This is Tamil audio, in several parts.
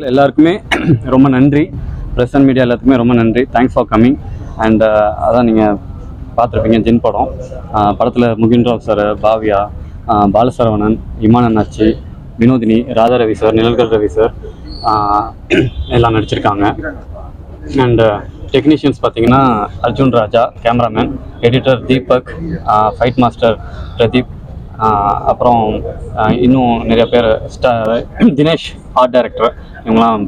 எல்லாருக்குமே ரொம்ப நன்றி. ப்ரெஸ் அண்ட் மீடியா எல்லாத்துக்குமே ரொம்ப நன்றி. Thanks for coming. அண்ட் அதான் நீங்கள் பார்த்துருப்பீங்க ஜின் படம். படத்தில் முகின் ராவ் சார், பாவியா, பாலசரவணன், இமான் அண்ணாச்சி, வினோதினி, ராதா ரவி சார், நிழல்கள் ரவி சார் எல்லாம் நடிச்சிருக்காங்க. அண்ட் டெக்னீஷியன்ஸ் பார்த்தீங்கன்னா Arjun Raja, cameraman, editor Deepak, fight master Pradeep, அப்புறம் இன்னும் நிறைய பேர், தினேஷ் ஆர்ட் டைரக்டர், இவங்களாம்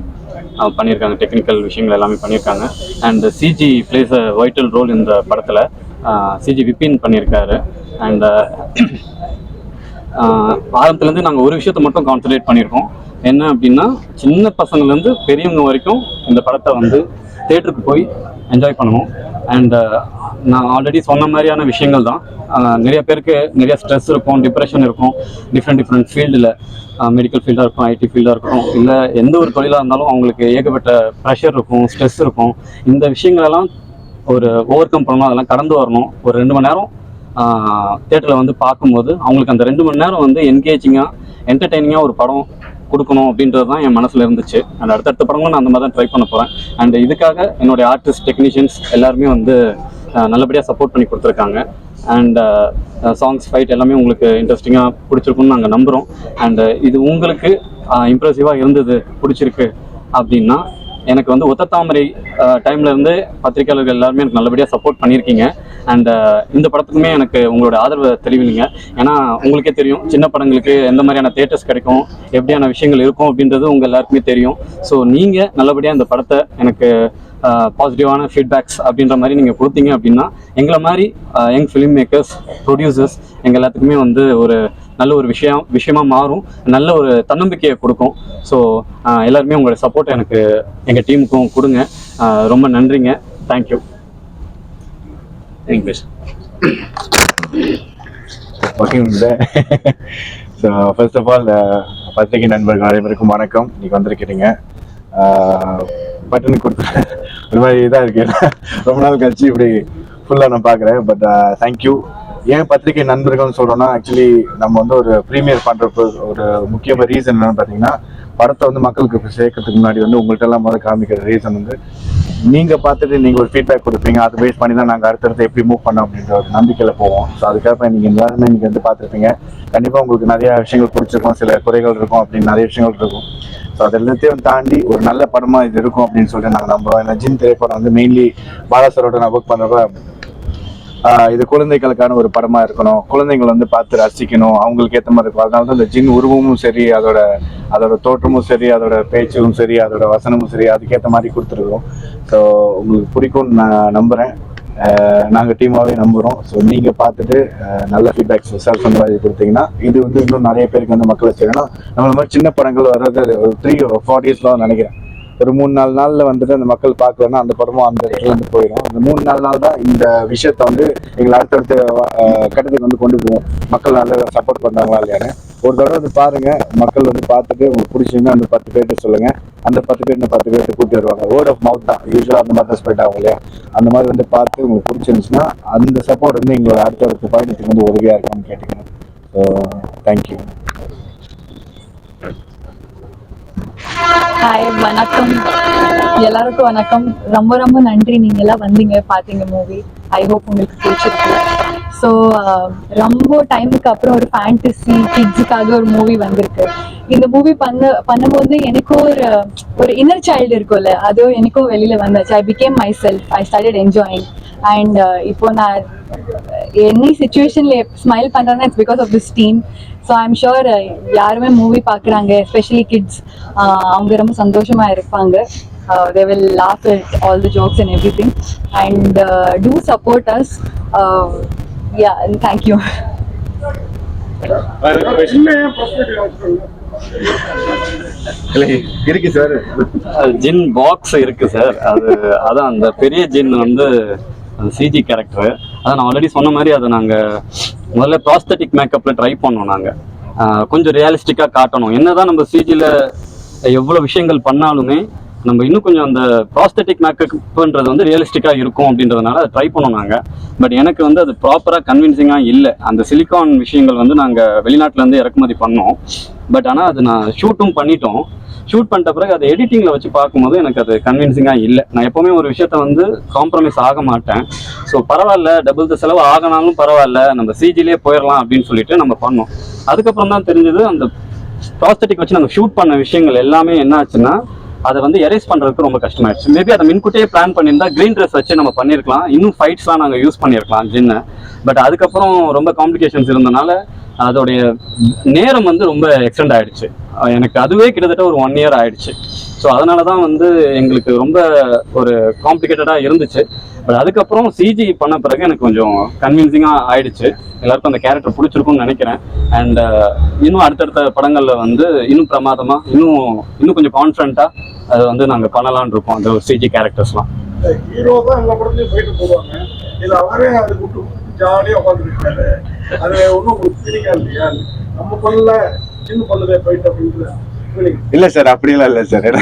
பண்ணியிருக்காங்க. டெக்னிக்கல் விஷயங்கள் எல்லாமே பண்ணியிருக்காங்க. And CG plays a vital role இந்த படத்தில். சிஜி விபின் பண்ணியிருக்காரு. அண்ட் ஆரம்பத்துலேருந்து நாங்கள் ஒரு விஷயத்தை மட்டும் கான்சன்ட்ரேட் பண்ணியிருக்கோம். என்ன அப்படின்னா, சின்ன பசங்கள்லேருந்து பெரியவங்க வரைக்கும் இந்த படத்தை வந்து தேட்டருக்கு போய் என்ஜாய் பண்ணணும். அண்ட் நான் ஆல்ரெடி சொன்ன மாதிரியான விஷயங்கள் தான். நிறைய பேருக்கு நிறைய ஸ்ட்ரெஸ் இருக்கும், டிப்ரெஷன் இருக்கும். டிஃப்ரெண்ட் ஃபீல்டில், மெடிக்கல் ஃபீல்டாக இருக்கும், ஐடி ஃபீல்டாக இருக்கட்டும், இல்லை எந்த ஒரு தொழிலாக இருந்தாலும் அவங்களுக்கு ஏகப்பட்ட ப்ரெஷர் இருக்கும், ஸ்ட்ரெஸ் இருக்கும். இந்த விஷயங்களெல்லாம் ஒரு ஓவர் கம் பண்ணணும், அதெல்லாம் கடந்து வரணும். ஒரு 2 மணி நேரம் தேட்டரில் வந்து பார்க்கும்போது அவங்களுக்கு அந்த 2 மணி நேரம் வந்து என்கேஜிங்காக, என்டர்டெய்னிங்காக ஒரு படம் கொடுக்கணும் அப்படின்றது தான் என் மனசில் இருந்துச்சு. அண்ட் அடுத்தடுத்த படங்களும் நான் அந்த மாதிரி தான் ட்ரை பண்ண போகிறேன். அண்ட் இதுக்காக என்னுடைய ஆர்டிஸ்ட், டெக்னீஷியன்ஸ் எல்லாருமே வந்து நல்லபடியாக சப்போர்ட் பண்ணி கொடுத்துருக்காங்க. அண்ட் சாங்ஸ், ஃபைட் எல்லாமே உங்களுக்கு இன்ட்ரெஸ்டிங்காக பிடிச்சிருக்குன்னு நாங்கள் நம்புகிறோம். அண்டு இது உங்களுக்கு இம்ப்ரெசிவாக இருந்தது, பிடிச்சிருக்கு அப்படின்னா, எனக்கு வந்து ஒத்த தாமரை டைம்ல இருந்து பத்திரிகையாளர்கள் எல்லாருமே எனக்கு நல்லபடியாக சப்போர்ட் பண்ணியிருக்கீங்க. அண்ட் இந்த படத்துக்குமே எனக்கு உங்களோட ஆதரவை தெரிவிங்க. ஏன்னா உங்களுக்கே தெரியும், சின்ன படங்களுக்கு எந்த மாதிரியான தியேட்டர்ஸ் கிடைக்கும், எப்படியான விஷயங்கள் இருக்கும் அப்படின்றது உங்கள் எல்லாருக்குமே தெரியும். ஸோ நீங்கள் நல்லபடியாக இந்த படத்தை எனக்கு பாசிட்டிவான ஃபீட்பேக்ஸ் அப்படின்ற மாதிரி நீங்கள் கொடுத்தீங்க அப்படின்னா, எங்களை மாதிரி யங் ஃபிலிம் மேக்கர்ஸ், ப்ரொடியூசர்ஸ், எங்கள் எல்லாத்துக்குமே வந்து ஒரு நல்ல ஒரு விஷயமா மாறும், நல்ல ஒரு தன்னம்பிக்கையை கொடுக்கும். ஸோ எல்லாருமே உங்களோட சப்போர்ட் எனக்கு, எங்கள் டீமுக்கும் கொடுங்க. ரொம்ப நன்றிங்க. Thank you. English okay. So first of all பத்திரிகை நண்பர்கள் அனைவருக்கும் வணக்கம். இன்னைக்கு வந்திருக்கிறீங்க. பட்டனுக்கு கொடுத்து ஒரு மாதிரி இதாக இருக்கு, ரொம்ப நாள் கழிச்சு இப்படி ஃபுல்லாக நான் பார்க்குறேன். But thank you. ஏன் பத்திரிகை நண்பர்கள்னு சொல்கிறோன்னா, ஆக்சுவலி நம்ம வந்து ஒரு ப்ரீமியர் பண்ணுறப்போ ஒரு முக்கியமான ரீசன் என்னன்னு பார்த்தீங்கன்னா, படத்தை வந்து மக்களுக்கு சேர்க்கறதுக்கு முன்னாடி வந்து உங்கள்கிட்ட எல்லாம் முதல்ல காமிக்கிற ரீசன் வந்து, நீங்கள் பார்த்துட்டு நீங்கள் ஒரு ஃபீட்பேக் கொடுப்பீங்க. அதை பேஸ் பண்ணி தான் நாங்கள் அடுத்தடுத்து எப்படி மூவ் பண்ணோம் அப்படின்ற ஒரு நம்பிக்கையில் போவோம். ஸோ அதுக்காக நீங்கள் எல்லாருமே நீங்கள் வந்து பார்த்துருப்பீங்க. கண்டிப்பாக உங்களுக்கு நிறையா விஷயங்கள் பிடிச்சிருக்கும், சில குறைகள் இருக்கும், அப்படின்னு நிறைய விஷயங்கள் இருக்கும். ஸோ அது எல்லாத்தையும் தாண்டி ஒரு நல்ல படமாக இது இருக்கும் அப்படின்னு சொல்லிட்டு நாங்கள் நம்புகிறோம். இந்த ஜின் திரைப்படம் வந்து மெயின்லி பாலாசரோட நான் ஒர்க் பண்ணுறப்ப, இது குழந்தைகளுக்கான ஒரு படமாக இருக்கணும், குழந்தைங்களை வந்து பார்த்து ரசிக்கணும், அவங்களுக்கு ஏற்ற மாதிரி இருக்கும். அதனால தான் இந்த ஜின் உருவமும் சரி, அதோட தோற்றமும் சரி, அதோட பேச்சும் சரி, அதோட வசனமும் சரி, அதுக்கேற்ற மாதிரி கொடுத்துருக்கோம். ஸோ உங்களுக்கு பிடிக்கும்னு நான் நம்புகிறேன். நாங்கள் டீமாகவே நம்புகிறோம். ஸோ நீங்கள் பார்த்துட்டு நல்ல ஃபீட்பேக்ஸ் செல்ஃப் அந்த மாதிரி கொடுத்தீங்கன்னா, இது வந்து இன்னும் நிறைய பேருக்கு வந்து மக்களை செய்யணும். நம்மள மாதிரி சின்ன படங்கள் வர்றது ஒரு 3 or 4 days நினைக்கிறேன். ஒரு 3-4 நாளில் வந்துட்டு அந்த மக்கள் பார்க்கலன்னா அந்த படமும் அந்த இடத்துல வந்து போயிடும். அந்த 3-4 நாள் தான் இந்த விஷயத்த வந்து எங்களை அடுத்தடுத்த கட்டத்துக்கு வந்து கொண்டு போவோம். மக்கள் நல்லா சப்போர்ட் பண்ணுறாங்களா இல்லையான்னு ஒரு தடவை வந்து பாருங்க. மக்கள் வந்து பார்த்துட்டு உங்களுக்கு பிடிச்சிங்கன்னா அந்த 10 பேர்ட்டு சொல்லுங்க. அந்த 10 பேர் இந்த 10 பேர்ட்டு கூட்டி வருவாங்க. வேர்ட் ஆஃப் மவுத் தான் யூஸ்வலாக அந்த மாதிரி தான் ஸ்ப்ரெட் ஆகும் இல்லையா? அந்த மாதிரி வந்து பார்த்து உங்களுக்கு பிடிச்சிருந்துச்சுன்னா அந்த சப்போர்ட் வந்து எங்களோட அடுத்த பயணத்துக்கு வந்து உதவியாக இருக்கும்னு கேட்டுக்கணும். So thank you. ஹாய், வணக்கம் எல்லாருக்கும். வணக்கம். ரொம்ப ரொம்ப நன்றி, நீங்க எல்லாம் வந்தீங்க, பார்த்தீங்க மூவி. ஐ ஹோப் உங்களுக்கு பிடிச்சிருக்கு. ஸோ ரொம்ப டைமுக்கு அப்புறம் ஒரு ஃபேண்டசி கிட்ஸுக்காக ஒரு மூவி வந்திருக்கு. இந்த மூவி பண்ணும்போது எனக்கும் ஒரு இன்னர் சைல்டு இருக்கும்ல, அதுவும் எனக்கும் வெளியில வந்துச்சு. I became myself. I started enjoying. And இப்போ நான் என்ன சுச்சுவேஷன்ல ஸ்மைல் பண்றேன்னா, it's because of this team. So I am sure யாருமே மூவி பார்க்குறாங்க, எஸ்பெஷலி கிட்ஸ், அவங்க ரொம்ப சந்தோஷமா இருப்பாங்க. They will laugh at all the jokes and everything. And do support us. Yeah, and thank you. இருக்கு சார், ஜின் பாக்ஸ் இருக்கு சார். அதான் அந்த பெரிய ஜின் வந்து சிஜி கேரக்டர். அதான் நான் ஆல்ரெடி சொன்ன மாதிரி அதை நாங்கள் முதல்ல ப்ராஸ்தட்டிக் மேக்கப்பில் ட்ரை பண்ணோம். நாங்கள் கொஞ்சம் ரியலிஸ்டிக்காக காட்டணும். என்னதான் நம்ம சிஜியில் எவ்வளோ விஷயங்கள் பண்ணாலுமே நம்ம இன்னும் கொஞ்சம் அந்த ப்ராஸ்தட்டிக் மேக்கப்ன்றது வந்து ரியலிஸ்டிக்காக இருக்கும் அப்படின்றதுனால அதை ட்ரை பண்ணோம் நாங்கள். பட் எனக்கு வந்து அது ப்ராப்பராக கன்வின்சிங்காக இல்லை. அந்த சிலிக்கான் விஷயங்கள் வந்து நாங்கள் வெளிநாட்டிலேருந்து இறக்குமதி பண்ணோம். பட் ஆனால் அது நான் ஷூட்டும் பண்ணிட்டோம். ஷூட் பண்ணிட்ட பிறகு அதை எடிட்டிங்கில் வச்சு பார்க்கும்போது எனக்கு அது கன்வின்சிங்காக இல்லை. நான் எப்போவுமே ஒரு விஷயத்த வந்து காம்ப்ரமைஸ் ஆக மாட்டேன். ஸோ பரவாயில்ல, டபுள் த செலவு ஆகினாலும் பரவாயில்ல, நம்ம சிஜிலே போயிடலாம் அப்படின்னு சொல்லிட்டு நம்ம பண்ணோம். அதுக்கப்புறம் தான் தெரிஞ்சது அந்த ப்ராஸ்தட்டிக் வச்சு நாங்கள் ஷூட் பண்ண விஷயங்கள் எல்லாமே என்ன ஆச்சுன்னா அதை வந்து எரேஸ் பண்ணுறதுக்கு ரொம்ப கஷ்டமாயிடுச்சு. மேபி அதை முன்கூட்டியே பிளான் பண்ணியிருந்தா க்ரீன் ட்ரெஸ் வச்சு நம்ம பண்ணியிருக்கலாம், இன்னும் ஃபைட்ஸ்லாம் நாங்கள் யூஸ் பண்ணியிருக்கலாம் ஜின்னை. பட் அதுக்கப்புறம் ரொம்ப காம்ப்ளிகேஷன்ஸ் இருந்தனால அதோடைய நேரம் வந்து ரொம்ப எக்ஸ்டெண்ட் ஆயிடுச்சு. எனக்கு அதுவே கிட்டத்தட்ட ஒரு 1 year ஆயிடுச்சு. ஸோ அதனால தான் வந்து எங்களுக்கு ரொம்ப ஒரு காம்ப்ளிகேட்டடாக இருந்துச்சு. பட் அதுக்கப்புறம் சிஜி பண்ண பிறகு எனக்கு கொஞ்சம் கன்வின்சிங்காக ஆயிடுச்சு. எல்லாருக்கும் அந்த கேரக்டர் பிடிச்சிருக்கும்னு நினைக்கிறேன். அண்ட் இன்னும் அடுத்தடுத்த படங்களில் வந்து இன்னும் பிரமாதமாக இன்னும் கொஞ்சம் கான்ஃபிடண்ட்டாக அதை வந்து நாங்கள் பண்ணலான் இருக்கோம் அந்த சிஜி கேரக்டர்ஸ்லாம். ஹீரோ தான் எல்லா படத்துலையும் போயிட்டு போவாங்க, இது அவரே அது விட்டு ஜாலியாக உட்காந்துருக்காரு. அது ஒன்றும் உங்களுக்கு ஃபீலிங்கா இல்லையா? நம்ம பண்ணல சின்ன பண்ணதே போயிட்டு அப்படின்ற ஃபீலிங்? இல்ல சார், அப்படிலாம் இல்ல சார்.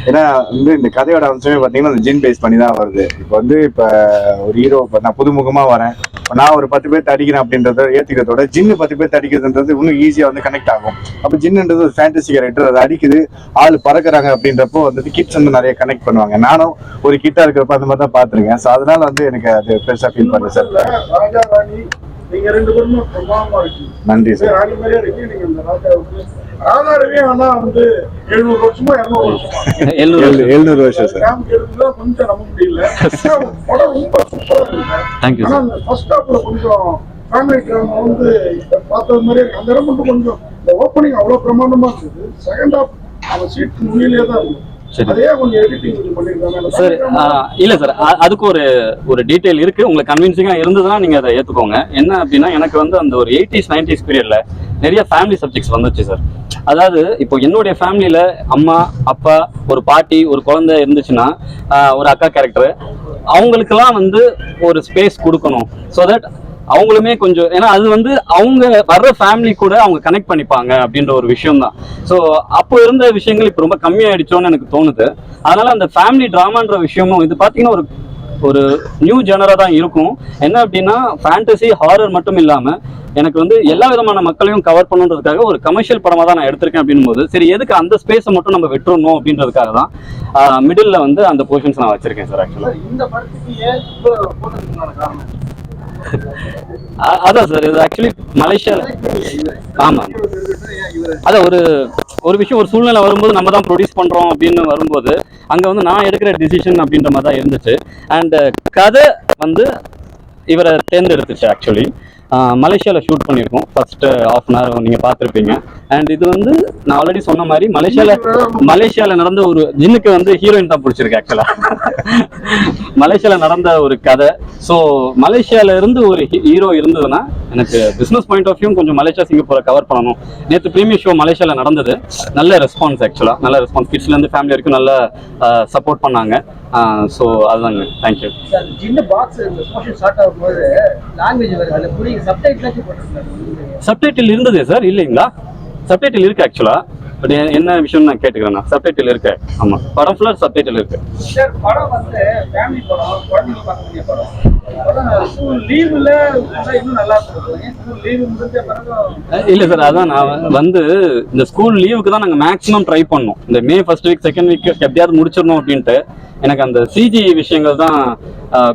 ஏன்னா வந்து இந்த கதையோட அம்சமே பாத்தீங்கன்னா அந்த ஜின் பேஸ் பண்ணி தான் வருது. இப்ப ஒரு ஹீரோ, நான் புதுமுகமா வரேன், நான் ஒரு 10 பேர் அடிக்கிறேன் அப்படின்றத ஏத்துக்கிறதோட ஜின்னு 10 பேர் அடிக்கிறதுன்றது இன்னும் ஈஸியா வந்து கனெக்ட் ஆகும். அப்ப ஜின்னுன்றது ஒரு ஃபேண்டசி கேரக்டர், அது அடிக்குது, ஆள் பறக்குறாங்க அப்படின்றப்போ வந்துட்டு கிட்ஸ் வந்து நிறைய கனெக்ட் பண்ணுவாங்க. நானும் ஒரு கிட்டா இருக்கிறப்ப அந்த மாதிரி தான் பாத்துருக்கேன். ஸோ அதனால வந்து எனக்கு அது பெருசா ஃபீல் பண்ணுறேன் சார். ராஜா ராணி நீங்க 2 பேருமே பிரமாதமா இருக்கீங்க. நன்றி சார். ராணி மாதிரியே இருக்கீங்க. நீங்க இந்த ராஜாவுக்கு ராதாரவே ஆனா வந்து 700 வருஷமா 200 வருஷமா 700 வருஷம் சார். கொஞ்சம் நம்ப முடியல. படம் ரொம்ப சூப்பரா இருக்கு. ஆனா அந்த ஃபர்ஸ்ட் ஹாஃப்ல கொஞ்சம் ஃபேமிலி டிராமா வந்து பார்த்தது மாதிரி இருக்கு. அந்த இடம் மட்டும் கொஞ்சம் இந்த ஓப்பனிங் அவ்வளவு பிரமாண்டமா இருக்குது. செகண்ட் ஹாஃப் அவன் சீட் முன்னிலே தான் இருக்கும். அதே கொஞ்சம் எடிட்டிங் கொஞ்சம் பண்ணிருக்காங்க சார். இல்ல சார், அதுக்கு ஒரு டீடைல் இருக்கு. உங்களுக்கு கன்வின்சிங்கா இருந்ததுன்னா நீங்க அதை ஏத்துக்கோங்க. என்ன அப்படின்னா, எனக்கு வந்து அந்த ஒரு 80s 90s பீரியட்ல நிறைய ஃபேமிலி சப்ஜெக்ட்ஸ் வந்துச்சு சார். அதாவது இப்போ என்னுடைய ஃபேமிலியில அம்மா அப்பா ஒரு பாட்டி ஒரு குழந்தை இருந்துச்சுன்னா ஒரு அக்கா கேரக்டர், அவங்களுக்கெல்லாம் வந்து ஒரு ஸ்பேஸ் கொடுக்கணும். ஸோ தட் அவங்களுமே கொஞ்சம், ஏன்னா அது வந்து அவங்க வர்ற ஃபேமிலி கூட அவங்க கனெக்ட் பண்ணிப்பாங்க அப்படின்ற ஒரு விஷயம் தான். ஸோ அப்போ இருந்த விஷயங்கள் இப்போ ரொம்ப கம்மியாயிடுச்சோன்னு எனக்கு தோணுது. அதனால அந்த ஃபேமிலி ட்ராமான்ற விஷயமும் இது பார்த்தீங்கன்னா ஒரு நியூ ஜெனரா தான் இருக்கும். என்ன அப்படின்னா, ஃபேண்டசி ஹாரர் மட்டும் இல்லாம எனக்கு வந்து எல்லா விதமான மக்களையும் கவர் பண்ணுன்றதுக்காக ஒரு கமர்ஷியல் படமா தான் நான் எடுத்திருக்கேன். அப்படின்னும் போது சரி, எதுக்கு அந்த ஸ்பேஸை மட்டும் நம்ம விட்டுறணும் அப்படின்றதுக்காக தான் மிடில் வந்து அந்த போர்ஷன்ஸ் நான் வச்சிருக்கேன் சார். ஆக்சுவலா இந்த படத்துக்கு ஏன் காரணம் அதான் சார், இது ஆக்சுவலி மலேசியால. ஆமா, அதான் ஒரு விஷயம், ஒரு சூழ்நிலை வரும்போது நம்ம தான் ப்ரொடியூஸ் பண்றோம் அப்படின்னு வரும்போது அங்க வந்து நான் எடுக்கிற டிசிஷன் அப்படின்ற மாதிரி தான் இருந்துச்சு. அண்ட் கதை வந்து இவரை தேர்ந்தெடுத்துச்சு. ஆக்சுவலி மலேசியாவில் ஷூட் பண்ணியிருக்கோம். ஃபர்ஸ்ட் ½ an hour நீங்கள் பார்த்துருப்பீங்க. அண்ட் இது வந்து நான் ஆல்ரெடி சொன்ன மாதிரி மலேசியாவில் நடந்த ஒரு ஜின்னுக்கு வந்து ஹீரோயின் தான் பிடிச்சிருக்கு. ஆக்சுவலாக மலேசியாவில் நடந்த ஒரு கதை. ஸோ மலேசியாவில் இருந்து ஒரு ஹீரோ இருந்ததுன்னா எனக்கு பிஸ்னஸ் பாயிண்ட் ஆஃப் வியூ கொஞ்சம் மலேசியா சிங்கப்பூரை கவர் பண்ணணும். நேற்று ப்ரீமியர் ஷோ மலேசியாவில் நடந்தது. நல்ல ரெஸ்பான்ஸ், ஆக்சுவலாக நல்ல ரெஸ்பான்ஸ். கிட்ஸ்லேருந்து ஃபேமிலி வரைக்கும் நல்ல சப்போர்ட் பண்ணாங்க. ஸோ அதுதாங்க. தேங்க்யூ. சப்டைட்டில் இருந்தது சார்? இல்லைங்களா, சப்டைட்டில் இருக்கு ஆக்சுவலா. பட் என்ன விஷயம் நான் கேட்டுக்கிறேன். சப்டைட்டில் இருக்கு. ஆமா, படம் ஃபுல்லா சப்டைட்டில் இருக்கு. சார் படம் வந்து ஃபேமிலி படம், குழந்தைங்க பார்க்கக்கூடிய படம். ஸ்கூல் லீவுல இன்னும் நல்லா இருக்கும். ஸ்கூல் லீவு முடிஞ்ச பிறகு இல்ல சார், அதான் நான் வந்து இந்த ஸ்கூல் லீவுக்கு தான் நாங்க மேக்ஸிமம் ட்ரை பண்ணோம். இந்த May 1st week 2nd week எப்படியாவது முடிச்சிடணும் அப்படின்ட்டு. எனக்கு அந்த சிஜி விஷயங்கள் தான்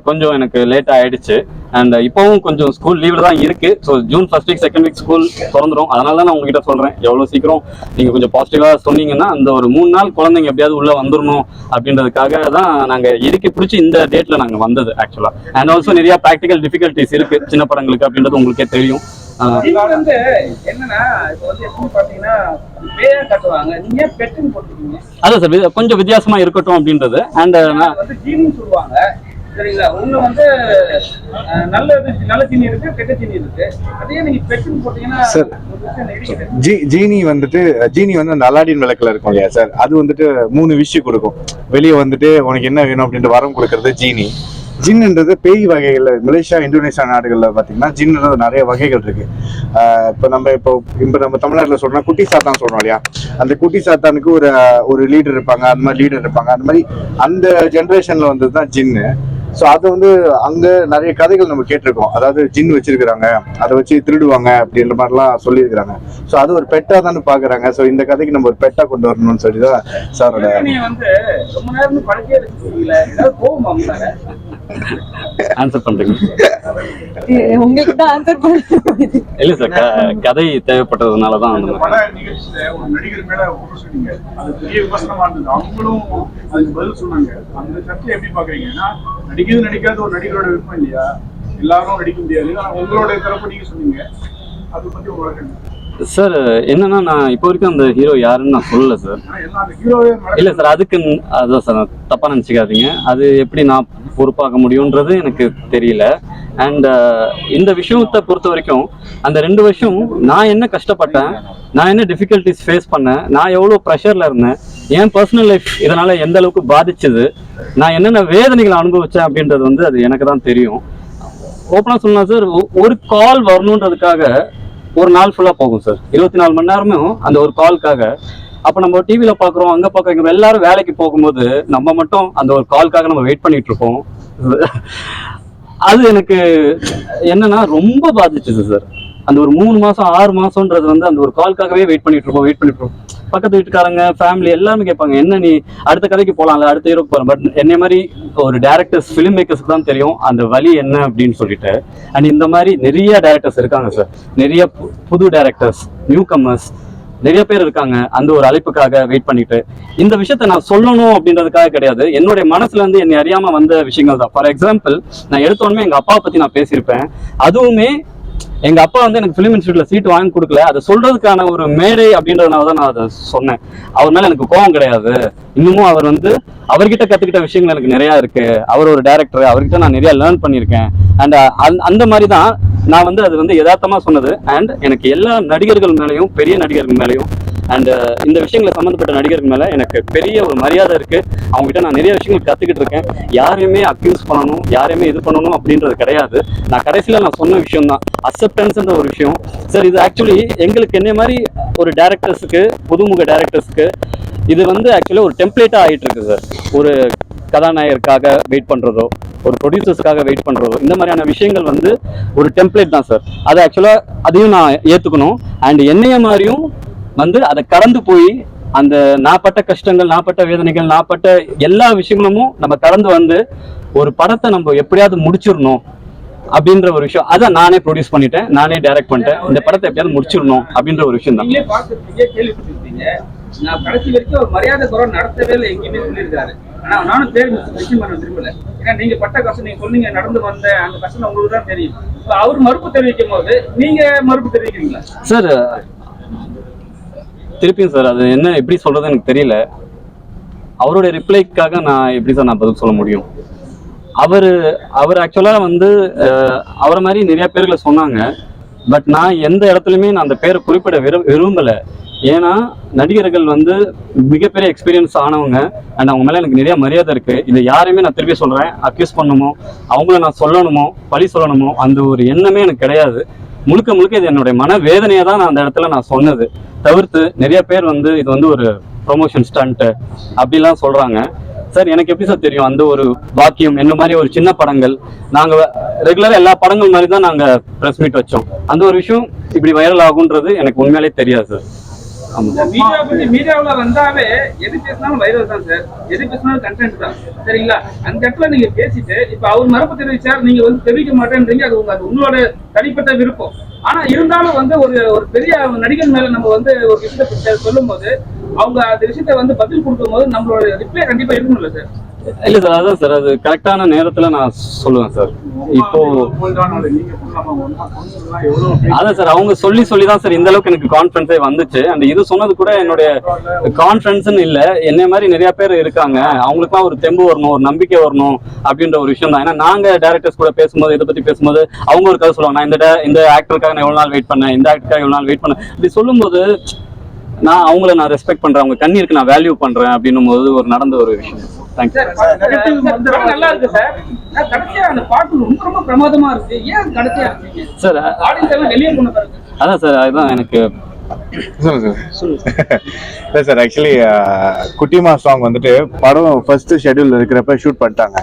கொஞ்சம் எனக்கு லேட் ஆயிடுச்சு. அண்ட் இப்போவும் கொஞ்சம் ஸ்கூல் லீவ்ல தான் இருக்கு. So June 1st week 2nd week school திறந்துடும். அதனால தான் நான் உங்ககிட்ட சொல்றேன், எவ்வளவு சீக்கிரம் நீங்க கொஞ்சம் பாசிட்டிவா சொன்னீங்கன்னா அந்த ஒரு 3 நாள் குழந்தைங்க எப்படியாவது உள்ள வந்துடணும் அப்படின்றதுக்காக தான் நாங்க இறுக்கி பிடிச்சி இந்த டேட்ல நாங்க வந்தது ஆக்சுவலா. அண்ட் ஆல்சோ நிறைய ப்ராக்டிகல் டிஃபிகல்ட்டிஸ் இருக்கு சின்ன படங்களுக்கு அப்படின்றது உங்களுக்கே தெரியும். வந்து என்னன்னா இப்போ வந்து எப்படி பாத்தீங்கன்னா பேயா கட்டுவாங்க, நீங்க பெட்டுன்னு போட்டுருக்கீங்க. அதான் சார், கொஞ்சம் வித்தியாசமா இருக்கட்டும் அப்படின்றது. அண்ட் வந்து ஜீனின்னு சொல்லுவாங்க, சரிங்களா? ஒண்ணு வந்து நல்ல ஜீனி இருக்கு, கெட்ட ஜீனி இருக்கு. அதே நீங்க பெட்டுன்னு போட்டீங்கன்னா சார், ஜீனி வந்து அந்த அலாடின் விளக்குல இருக்கும் இல்லையா சார், அது வந்துட்டு 3 விஷயம் கொடுக்கும். வெளியே வந்துட்டு உனக்கு என்ன வேணும் அப்படின்ட்டு வரம் கொடுக்கறது ஜீனி. ஜின்ன்றது பேய் வகைகள் மலேசியா இந்தோனேஷியா நாடுகளில் பார்த்தீங்கன்னா ஜின்ன்றது நிறைய வகைகள் இருக்கு. இப்போ நம்ம தமிழ்நாட்டில் சொல்றோம்னா குட்டி சாத்தான் சொல்றோம் இல்லையா, அந்த குட்டி சாத்தானுக்கு ஒரு லீடர் இருப்பாங்க, அந்த மாதிரி லீடர் இருப்பாங்க. அந்த மாதிரி அந்த ஜென்ரேஷன்ல வந்தது தான் ஜின்னு. ஸோ அது அங்க நிறைய கதைகள் நம்ம கேட்டிருக்கோம். அதாவது ஜின் வச்சிருக்கிறாங்க, அதை வச்சு திருடுவாங்க அப்படின்ற மாதிரிலாம் சொல்லியிருக்கிறாங்க. ஸோ அது ஒரு பெட்டா தானே பாக்குறாங்க. ஸோ இந்த கதைக்கு நம்ம ஒரு பெட்டா கொண்டு வரணும்னு சொல்லி தான் சாரோட ரொம்ப நேரம் பழக்கே ஏதாவது கோவம் ஆன்சர் பண்றீங்க? உங்களுக்கு தான் ஆன்சர் பண்ணுங்க. இல்ல சார், கதை தேவைப்பட்டதுனால தான் அந்த பல நிகழ்ச்சியில ஒரு நடிகர் மேல குற்றம் சொன்னீங்க, அது பெரிய விமர்சனமா இருந்தது. அவங்களும் அதுக்கு பதில் சொன்னாங்க. அந்த சர்ச்சை எப்படி பாக்குறீங்க? ஏன்னா நடிக்காத ஒரு நடிகரோட விருப்பம் இல்லையா, எல்லாரும் நடிக்க முடியாது. ஆனா உங்களோட தரப்பு நீங்க சொன்னீங்க, அதை பத்தி உங்களுக்கு சார் என்னன்னா, நான் இப்போ வரைக்கும் அந்த ஹீரோ யாருன்னு நான் சொல்லல சார். இல்ல சார், அதுக்கு அதான் சார் தப்பா நினைச்சுக்காதீங்க. அது எப்படி நான் பொறுப்பாக்க முடியும்ன்றது எனக்கு தெரியல. அண்ட் இந்த விஷயத்தை பொறுத்த வரைக்கும் அந்த 2 வருஷம் நான் என்ன கஷ்டப்பட்டேன், நான் என்ன டிஃபிகல்டிஸ் ஃபேஸ் பண்ணேன், நான் எவ்வளோ ப்ரெஷர்ல இருந்தேன், என் பர்சனல் லைஃப் இதனால எந்த அளவுக்கு பாதிச்சுது, நான் என்னென்ன வேதனைகளை அனுபவிச்சேன் அப்படின்றது அது எனக்கு தான் தெரியும். ஓப்பனாக சொல்லலாம் சார், ஒரு கால் வரணுன்றதுக்காக ஒரு நாள் ஃபுல்லாக போகும் சார். 24 மணி நேரமும் அந்த ஒரு கால்க்காக. அப்போ நம்ம டிவியில் பார்க்குறோம், அங்கே பார்க்குறோம், எல்லாரும் வேலைக்கு போகும்போது நம்ம மட்டும் அந்த ஒரு கால்க்காக நம்ம வெயிட் பண்ணிட்டு இருப்போம். அது எனக்கு என்னன்னா ரொம்ப பாதிச்சுது சார். அந்த ஒரு 3 மாசம் 6 மாசம்ன்றது அந்த ஒரு கால்க்காகவே வெயிட் பண்ணிட்டு இருப்போம். பக்கத்து வீட்டுக்காரங்க, ஃபேமிலி எல்லாருமே கேட்பாங்க, என்ன நீ அடுத்த கதைக்கு போகலாம்ல, அடுத்த ஹீரோக்கு போகலாம். பட் என்னை மாதிரி ஒரு டேரக்டர்ஸ், ஃபிலிம் மேக்கர்ஸ்க்கு தான் தெரியும் அந்த வழி என்ன அப்படின்னு சொல்லிட்டு. அண்ட் இந்த மாதிரி நிறைய டேரக்டர்ஸ் இருக்காங்க சார், நிறைய புது டேரக்டர்ஸ், நியூ கம்மர்ஸ் நிறைய பேர் இருக்காங்க அந்த ஒரு அழைப்புக்காக வெயிட் பண்ணிட்டு. இந்த விஷயத்த நான் சொல்லணும் அப்படின்றதுக்காக கிடையாது, என்னுடைய மனசுல இருந்து என்னை அறியாம வந்த விஷயங்கள் தான். ஃபார் எக்ஸாம்பிள், நான் எடுத்தோடனே எங்க அப்பாவை பத்தி நான் பேசியிருப்பேன். அதுவுமே எங்க அப்பா எனக்கு ஃபிலிம் இன்ஸ்டியூட்ல சீட் வாங்கி கொடுக்கல, அதை சொல்றதுக்கான ஒரு மேடை அப்படின்றதுனால தான் நான் அதை சொன்னேன். அவர் மேல எனக்கு கோபம் கிடையாது. இன்னமும் அவர் அவர்கிட்ட கத்துக்கிட்ட விஷயங்கள் எனக்கு நிறைய இருக்கு. அவர் ஒரு டைரக்டர், அவர்கிட்ட நான் நிறைய லேர்ன் பண்ணியிருக்கேன். அண்ட் அந்த மாதிரி தான் நான் அது யதார்த்தமா சொன்னது. அண்ட் எனக்கு எல்லா நடிகர்கள் மேலேயும், பெரிய நடிகர்கள் மேலேயும் அண்ட் இந்த விஷயங்களை சம்மந்தப்பட்ட நடிகர்கள் மேல எனக்கு பெரிய ஒரு மரியாதை இருக்கு. அவங்ககிட்ட நான் நிறைய விஷயங்கள் கத்துக்கிட்டு இருக்கேன். யாரையுமே அக்யூஸ் பண்ணணும், யாரையுமே இது பண்ணணும் அப்படின்றது கிடையாது. நான் கடைசியில நான் சொன்ன விஷயம் தான் அக்செப்டன்ஸ்ன்ற ஒரு விஷயம் சார். இது ஆக்சுவலி எங்களுக்கு என்ன மாதிரி ஒரு டைரக்டர்ஸுக்கு, புதுமுக டைரக்டர்ஸ்க்கு இது ஆக்சுவலி ஒரு டெம்ப்ளேட்டா ஆயிட்டு இருக்கு சார். ஒரு கதாநாயகருக்காக வெயிட் பண்றதோ, ஒரு ப்ரொடியூசர்ஸ்க்காக வெயிட் பண்றதோ, இந்த மாதிரியான விஷயங்கள் ஒரு டெம்ப்ளேட் தான் சார். அது ஆக்சுவலா அதையும் நான் ஏத்துக்கணும். அண்ட் என்னைய மாதிரியும் அதை கடந்து போய் அந்த நாப்பட்ட கஷ்டங்கள், நாப்பட்ட வேதனைகள், நாப்பட்ட எல்லா விஷயங்களும் நம்ம கடந்து ஒரு படத்தை நம்ம எப்படியாவது முடிச்சிடணும் அப்படின்ற ஒரு விஷயம். அதான் நானே ப்ரொடியூஸ் பண்ணிட்டேன், நானே டைரக்ட் பண்ணிட்டேன். இந்த படத்தை எப்படியாவது முடிச்சிடணும் அப்படின்ற ஒரு விஷயம் தான். நான் கடைசி வரைக்கும் ஒரு மரியாதை குறை நடத்தவே இல்லை எங்கேயுமே சொல்லியிருக்காரு. ஆனா நானும் விஷயம் பண்ண விரும்பல. ஏன்னா நீங்க பட்ட கஷ்டம், நீங்க சொன்னீங்க நடந்து வந்த அந்த கஷ்டம் உங்களுக்கு தான் தெரியும். அவர் மறுப்பு தெரிவிக்கும் போது நீங்க மறுப்பு தெரிவிக்கிறீங்களா சார்? திருப்பியும் சார், அது என்ன எப்படி சொல்றது எனக்கு தெரியல. அவருடைய ரிப்ளைக்காக நான் எப்படி சார் நான் பதில் சொல்ல முடியும்? அவர் ஆக்சுவலா அவரை மாதிரி நிறைய பேர்களை சொன்னாங்க. பட் நான் எந்த இடத்துலையுமே நான் அந்த பேரை குறிப்பிட விரும்பல. ஏன்னா நடிகர்கள் மிகப்பெரிய எக்ஸ்பீரியன்ஸ் ஆனவங்க. அண்ட் அவங்க மேல எனக்கு நிறைய மரியாதை இருக்கு. இதை யாரையுமே நான் திருப்பி சொல்றேன், அக்யூஸ் பண்ணணுமோ, அவங்கள நான் சொல்லணுமோ, பழி சொல்லணுமோ, அந்த ஒரு எண்ணமே எனக்கு கிடையாது. முழுக்க முழுக்க இது என்னுடைய மன வேதனையை தான் நான் அந்த இடத்துல நான் சொன்னது. தவிர்த்து நிறைய பேர் இது ஒரு ப்ரொமோஷன் ஸ்டண்ட் அப்படிலாம் சொல்றாங்க சார். எனக்கு எப்படி சார் தெரியும்? அந்த ஒரு வாக்கியம் என்ன மாதிரி ஒரு சின்ன படங்கள், நாங்க ரெகுலரா எல்லா படங்கள் மாதிரி தான் நாங்க பிரஸ் மீட் வச்சோம். அந்த ஒரு விஷயம் இப்படி வைரல் ஆகுன்றது எனக்கு உண்மையிலே தெரியாது சார். மீடியாவுல வந்தாவே எது பேசினாலும் வைரல் தான் சார், எது பேசினாலும் கண்டென்ட் தான், சரிங்களா? அந்த இடத்துல நீங்க பேசிட்டு இப்ப அவர் மறுப்பு தெரிவிச்சார், நீங்க தெரிவிக்க மாட்டேன்றீங்க. அது உங்களோட தனிப்பட்ட விருப்பம். ஆனா இருந்தாலும் ஒரு பெரிய நடிகர் மேல நம்ம ஒரு விஷயத்தை சொல்லும் போது, அவங்க அந்த விஷயத்த பதில் கொடுக்கும் போது நம்மளோட ரிப்ளை கண்டிப்பா இருக்கணும்ல சார்? இல்ல சார், அதான் சார், அது கரெக்டான நேரத்துல நான் சொல்லுவேன் சார். இப்போ அதான் சார், அவங்க சொல்லி தான் சார் இந்த அளவுக்கு எனக்கு கான்ஃபிடன்ஸே வந்துச்சு. அந்த இது சொன்னது கூட என்னுடைய கான்ஃபிடன்ஸ்ன்னு இல்ல, என்னை மாதிரி நிறைய பேர் இருக்காங்க, அவங்களுக்குலாம் ஒரு தெம்பு வரணும், ஒரு நம்பிக்கை வரணும் அப்படின்ற ஒரு விஷயம் தான். ஏன்னா நாங்க டேரக்டர்ஸ் கூட பேசும்போது, இதை பத்தி பேசும்போது அவங்க ஒரு கதை சொல்லுவாங்க, நான் இந்த ஆக்டருக்காக நான் எவ்வளவு நாள் வெயிட் பண்ணேன், இந்த ஆக்டருக்காக எவ்வளவு நாள் வெயிட் பண்ணேன். இப்படி சொல்லும்போது நான் அவங்கள ரெஸ்பெக்ட் பண்றேன், அவங்க கண்ணீருக்கு நான் வேல்யூ பண்றேன் அப்படின்னும் போது நடந்த ஒரு விஷயம். தேங்க்யூ. படம் நல்லா இருக்கு சார். கடைசியா அந்த பாட்டு ரொம்ப ரொம்ப பிரமாதமா இருக்கு. ஏன் கடைசியா இருக்கீங்க சார்? ஆடியன்ஸ் எல்லாம் வெளியே கொண்டு பாருங்க. அதான் சார், அதுதான் எனக்கு இல்லை சார், ஆக்சுவலி குட்டிமா சாங் வந்துட்டு படம் ஃபர்ஸ்ட் ஷெட்யூல் இருக்கிறப்ப ஷூட் பண்ணிட்டாங்க.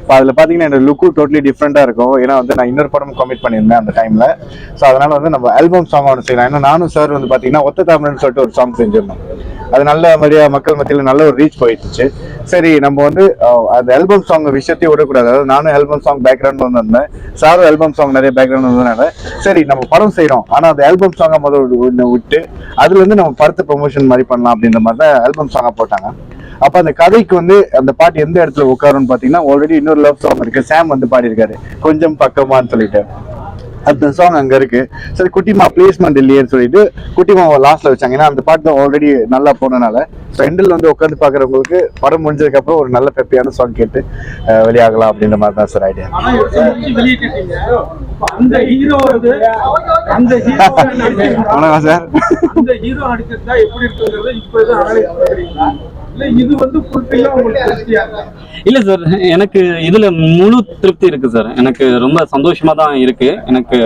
இப்போ அதில் பார்த்தீங்கன்னா என்னோட லுக்கு டோட்டலி டிஃப்ரெண்ட்டாக இருக்கும். ஏன்னா வந்து நான் இன்னொரு படம் கமிட் பண்ணியிருந்தேன் அந்த டைமில். ஸோ அதனால வந்து நம்ம ஆல்பம் சாங் ஒன்று செய்யலாம். ஏன்னா நானும் சார் வந்து பார்த்தீங்கன்னா ஒத்த தாமரைன்னு சொல்லிட்டு ஒரு சாங் செஞ்சிருந்தோம். அது நல்ல மாதிரியாக மக்கள் மத்தியில் நல்ல ஒரு ரீச் போயிடுச்சு. சரி, நம்ம வந்து அந்த ஆல்பம் சாங் விஷயத்தையும் விடக்கூடாது. அதாவது நானும் ஆல்பம் சாங் பேக்ரவுண்ட் வந்திருந்தேன், சாரும் ஆல்பம் சாங் நிறைய பேக்ரவுண்ட் வந்ததுனால சரி நம்ம படம் செய்கிறோம், ஆனால் அந்த ஆல்பம் சாங்கை முதல்ல விட்டு அதுல இருந்து நம்ம படத்தை ப்ரொமோஷன் மாதிரி பண்ணலாம் அப்படின்ற மாதிரி தான் ஆல்பம் சாங்கா போட்டாங்க. அப்ப அந்த கதைக்கு வந்து அந்த பாட்டு எந்த இடத்துல உட்காருன்னு பாத்தீங்கன்னா, ஆல்ரெடி இன்னொரு லவ் சாங் இருக்கு, சாம் வந்து பாடியிருக்காரு கொஞ்சம் பக்கமான்னு சொல்லிட்டு, அந்த சாங் அங்க இருக்கு. சரி, குட்டிமா பிளேஸ்மெண்ட் இல்லையேன்னு சொல்லிட்டு குட்டிமாவை லாஸ்ட்ல வச்சாங்க. ஏன்னா அந்த பாட்டு தான் ஆல்ரெடி நல்லா போனனால எண்டில் வந்து உட்காந்து பாக்குறவங்களுக்கு படம் முடிஞ்சதுக்கு அப்புறம் ஒரு நல்ல பெப்பியான சாங் கேட்டு வெளியாகலாம் அப்படின்ற மாதிரி தான் சார் ஐடியா. அந்த ஹீரோ வந்து அந்த ஹீரோ வணக்கம் சார். அந்த ஹீரோ நடிச்சதா எப்படி இருக்குங்கிறது இப்ப அனலைஸ் பண்றீங்களா, இல்ல இது வந்து ஃபுல்ஃபில்லா உங்களுக்கு திருப்தியா? இல்ல சார், எனக்கு இதுல முழு திருப்தி இருக்கு சார். எனக்கு ரொம்ப சந்தோஷமா தான் இருக்கு. எனக்கு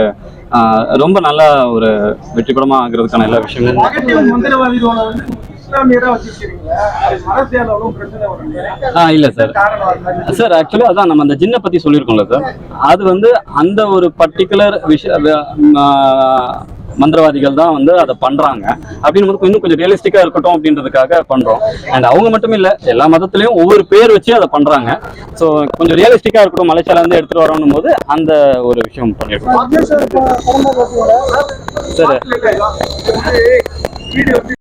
ரொம்ப நல்ல ஒரு வெற்றி படமா ஆகிறதுக்கான எல்லா விஷயங்களும். நெகட்டிவ் மந்திரவாதி ரோல வந்து இஸ்லாமியரா வச்சிருக்கீங்களா? அது அரசியல் அவ்வளவு பிரச்சனை வரும். இல்ல சார். சார் ஆக்சுவலி அதான் நம்ம அந்த ஜின்னை பத்தி சொல்லியிருக்கோம்ல சார், அது வந்து அந்த ஒரு பர்டிகுலர் மந்திரவாதிகள் தான் வந்து அதை பண்றாங்க அப்படின்னு போது இன்னும் கொஞ்சம் ரியலிஸ்டிக்கா இருக்கட்டும் அப்படின்றதுக்காக பண்றோம். அண்ட் அவங்க மட்டும் இல்ல, எல்லா மதத்திலயும் ஒவ்வொரு பேர் வச்சு அதை பண்றாங்க. ஸோ கொஞ்சம் ரியலிஸ்டிக்கா இருக்கட்டும், மலைச்சால இருந்து எடுத்துட்டு வரணும் போது அந்த ஒரு விஷயம் பண்ணிருக்கோம் சார்.